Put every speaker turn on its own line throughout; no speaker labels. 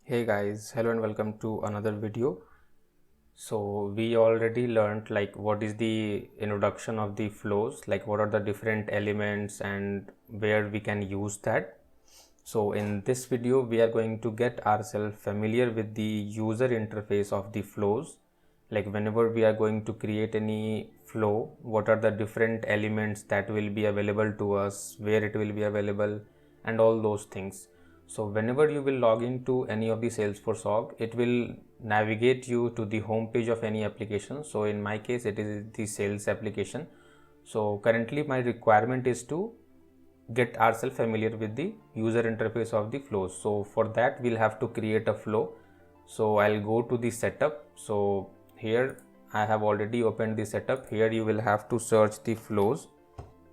Hey guys, hello and welcome to another video. So we already learned like what is the introduction of the flows, like what are the different elements and where we can use that. So in this video we are going to get ourselves familiar with the user interface of the flows. Like whenever we are going to create any flow, what are the different elements that will be available to us, where it will be available and all those things. So whenever you will log into any of the Salesforce org, it will navigate you to the home page of any application. So in my case it is the sales application. So currently my requirement is to get ourselves familiar with the user interface of the flows. So for that we'll have to create a flow. So I'll go to the setup. So here I have already opened the setup. Here you will have to search the flows.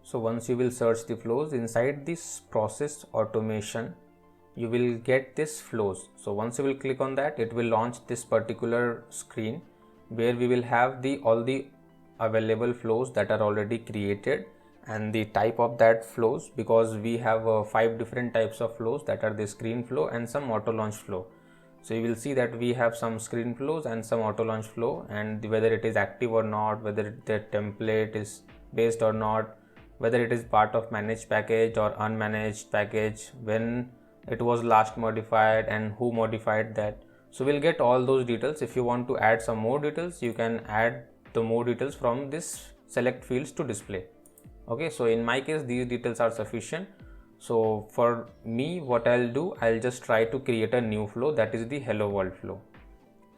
So once you will search the flows, inside this process automation you will get this flows. So once you will click on that, it will launch this particular screen where we will have the all the available flows that are already created and the type of that flows, because we have 5 different types of flows, that are the screen flow and some auto launch flow. So you will see that we have some screen flows and some auto launch flow, and whether it is active or not, whether the template is based or not, whether it is part of managed package or unmanaged package, when it was last modified and who modified that. So we'll get all those details. If you want to add some more details, you can add the more details from this select fields to display. Okay, so in my case these details are sufficient. So for me, what I'll do, I'll just try to create a new flow, that is the hello world flow.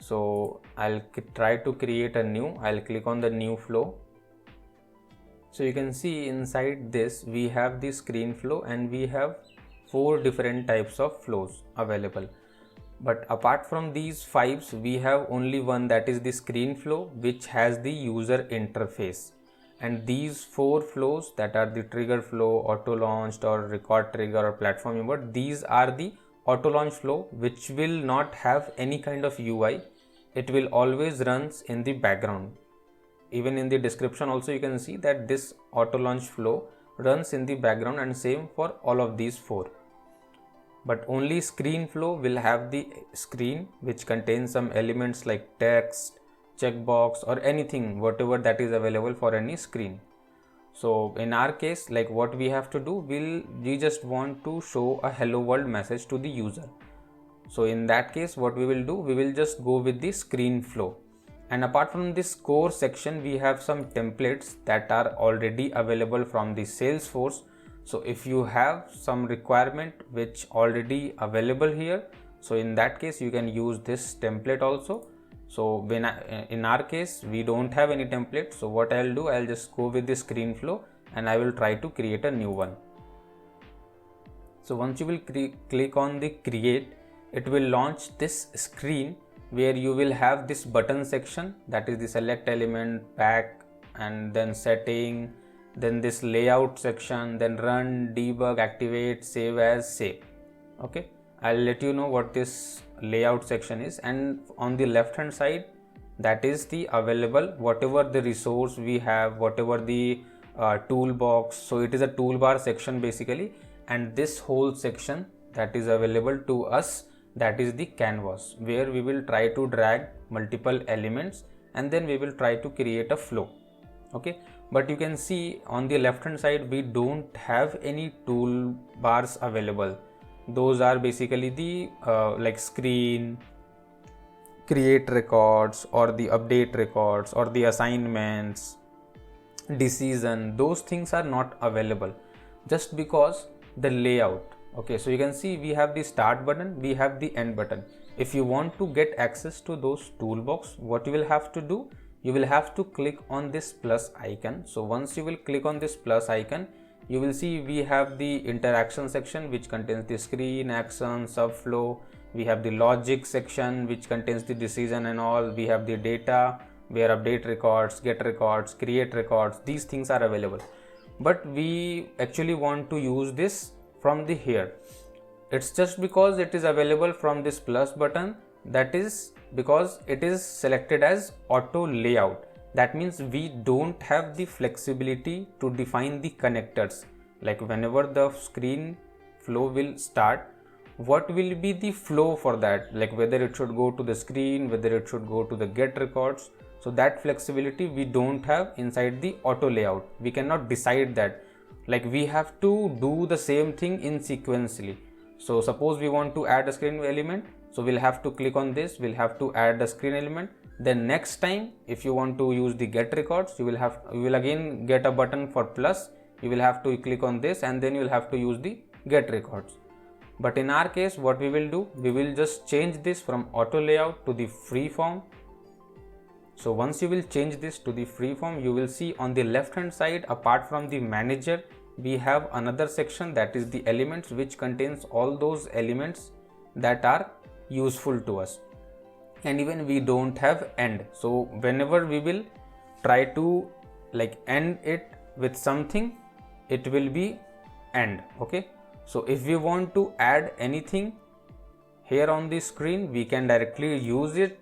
So I'll try to create a new, I'll click on the new flow. So you can see inside this we have the screen flow and we have 4 different types of flows available. But apart from these 5s, we have only one, that is the screen flow, which has the user interface. And these 4 flows, that are the trigger flow, auto launched or record trigger or platform import, these are the auto launch flow which will not have any kind of UI. It will always runs in the background. Even in the description also you can see that this auto launch flow runs in the background, and same for all of these 4. But only screen flow will have the screen which contains some elements like text, checkbox or anything, whatever that is available for any screen. So in our case, like what we have to do, we just want to show a hello world message to the user. So in that case, what we will do, we will just go with the screen flow. And apart from this core section, we have some templates that are already available from the Salesforce. So if you have some requirement which already available here, so in that case you can use this template also. So when in our case we don't have any template, so what I'll do, I'll just go with the screen flow and I will try to create a new one. So once you will click on the create, it will launch this screen where you will have this button section, that is the select element, pack, and then setting, then this layout section, then run, debug, activate, save as, save. Okay, I'll let you know what this layout section is. And on the left hand side, that is the available, whatever the resource we have, whatever the toolbox. So it is a toolbar section basically, and this whole section that is available to us, that is the canvas, where we will try to drag multiple elements and then we will try to create a flow. Okay, but you can see on the left hand side we don't have any toolbars available. Those are basically the like screen, create records or the update records or the assignments, decision, those things are not available just because the layout. Okay, so you can see we have the start button, we have the end button. If you want to get access to those toolbox, what you will have to do, you will have to click on this plus icon. So once you will click on this plus icon, you will see we have the interaction section which contains the screen, action, subflow. We have the logic section which contains the decision and all. We have the data where update records, get records, create records, these things are available. But we actually want to use this from the here. It's just because it is available from this plus button, that is because it is selected as auto layout. That means we don't have the flexibility to define the connectors. Like whenever the screen flow will start, what will be the flow for that, like whether it should go to the screen, whether it should go to the get records. So that flexibility we don't have inside the auto layout. We cannot decide that, like we have to do the same thing in sequentially. So suppose we want to add a screen element, so we'll have to click on this, we'll have to add the screen element. Then next time if you want to use the get records, you will again get a button for plus, you will have to click on this, and then you will have to use the get records. But in our case, what we will do, we will just change this from auto layout to the free form. So once you will change this to the free form, you will see on the left hand side, apart from the manager, we have another section, that is the elements, which contains all those elements that are useful to us. And even we don't have end. So whenever we will try to like end it with something, it will be end. Okay. So if we want to add anything here on the screen, we can directly use it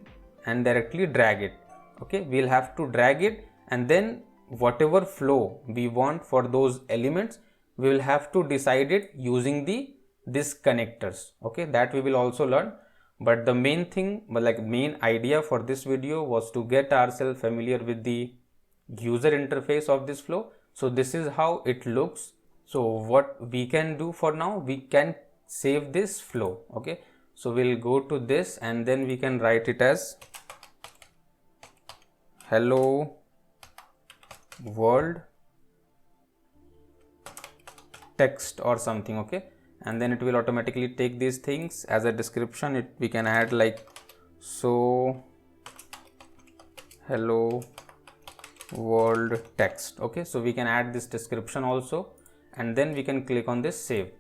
and directly drag it. Okay, we'll have to drag it, and then whatever flow we want for those elements, we will have to decide it using this connectors. Okay, that we will also learn. But the main thing, main idea for this video was to get ourselves familiar with the user interface of this flow. So this is how it looks. So what we can do for now, we can save this flow. Okay, so we'll go to this, and then we can write it as hello world text or something. Okay, and then it will automatically take these things as a description. We can add like, so hello world text. Okay, so we can add this description also, and then we can click on this save.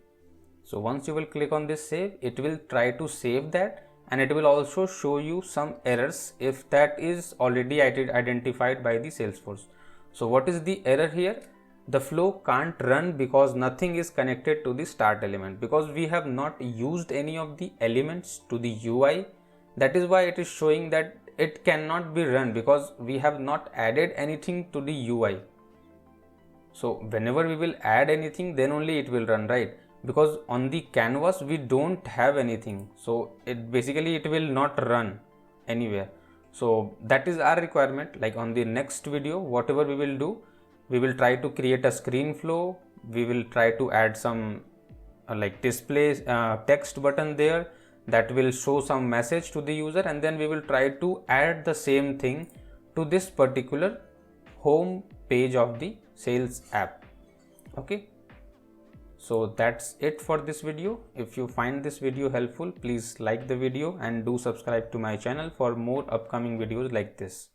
So once you will click on this save, it will try to save that, and it will also show you some errors if that is already identified by the Salesforce. So what is the error here? The flow can't run because nothing is connected to the start element, because we have not used any of the elements to the UI. That is why it is showing that it cannot be run, because we have not added anything to the UI. So whenever we will add anything, then only it will run, right? Because on the canvas we don't have anything, so it will not run anywhere. So that is our requirement. Like on the next video, whatever we will do, we will try to create a screen flow. We will try to add some like display text button there that will show some message to the user, and then we will try to add the same thing to this particular home page of the sales app. Okay, so that's it for this video. If you find this video helpful, please like the video and do subscribe to my channel for more upcoming videos like this.